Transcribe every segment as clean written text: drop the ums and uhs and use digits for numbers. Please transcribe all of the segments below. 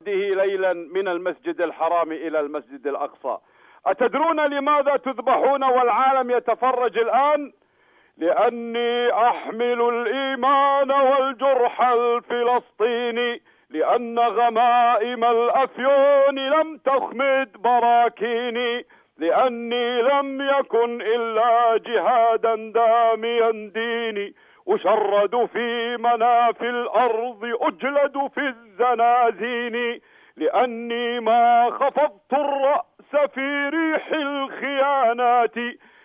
ليلا من المسجد الحرام إلى المسجد الأقصى. أتدرون لماذا تذبحون والعالم يتفرج الآن؟ لأني أحمل الإيمان والجرح الفلسطيني، لأن غمائم الأفيون لم تخمد براكيني، لأني لم يكن إلا جهادا داميا ديني، أشرد في منافي الأرض أجلد في الزنازين، لأني ما خفضت الرأس في ريح الخيانات،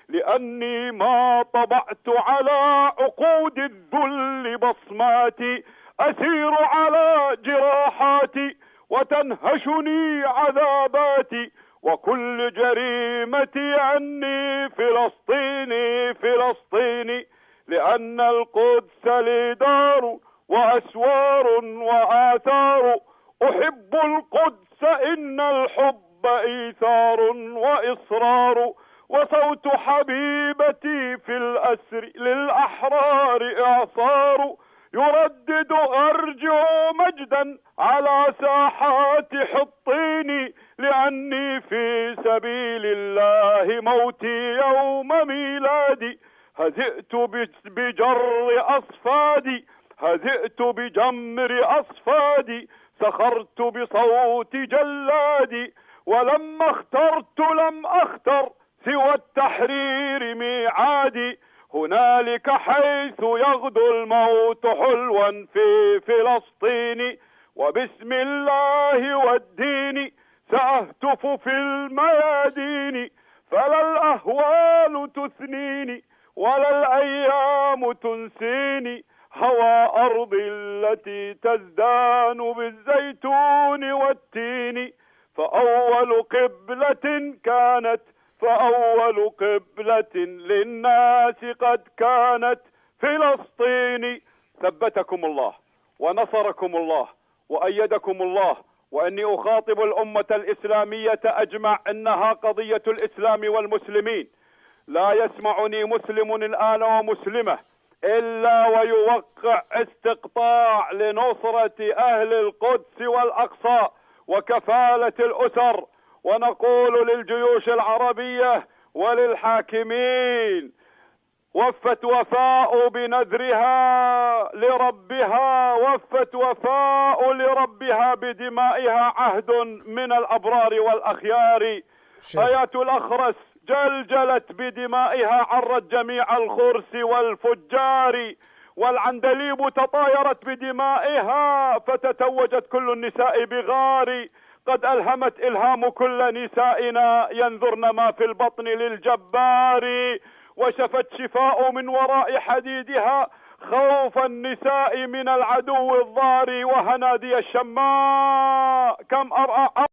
لأني ما طبعت على عقود الذل بصماتي، أسير على جراحاتي وتنهشني عذاباتي، وكل جريمتي أني فلسطيني فلسطيني، لأن القدس لي دار وأسوار وآثار، أحب القدس إن الحب إيثار وإصرار، وصوت حبيبتي في الأسر للأحرار إعصار، يردد أرجع مجدا على ساحات حطيني، لأني في سبيل الله موتي يوم ميلادي، هزئت بجر أصفادي، هزئت بجمر أصفادي، سخرت بصوت جلادي، ولما اخترت لم أختر سوى التحرير ميعادي، هنالك حيث يغدو الموت حلوا في فلسطين، وبسم الله والدين سأهتف في الميادين، فلا الأهوال تثنيني ولا الأيام تنسيني، هوى أرضي التي تزدان بالزيتون والتين، فأول قبلة للناس قد كانت فلسطين. ثبتكم الله ونصركم الله وأيدكم الله، وأني أخاطب الأمة الإسلامية أجمع أنها قضية الإسلام والمسلمين. لا يسمعني مسلم الآن ومسلمة إلا ويوقع استقطاع لنصرة أهل القدس والأقصى وكفالة الأسر، ونقول للجيوش العربية وللحاكمين: وفت وفاء بنذرها لربها، وفت وفاء لربها بدمائها عهد من الأبرار والأخيار. آيات الأخرس جلجلت بدمائها عرت جميع الخرس والفجار، والعندليب تطايرت بدمائها فتتوجت كل النساء بغار، قد ألهمت إلهام كل نسائنا ينذرن ما في البطن للجبار، وشفت شفاء من وراء حديدها خوف النساء من العدو الضار، وهنادي الشماء كم أرأى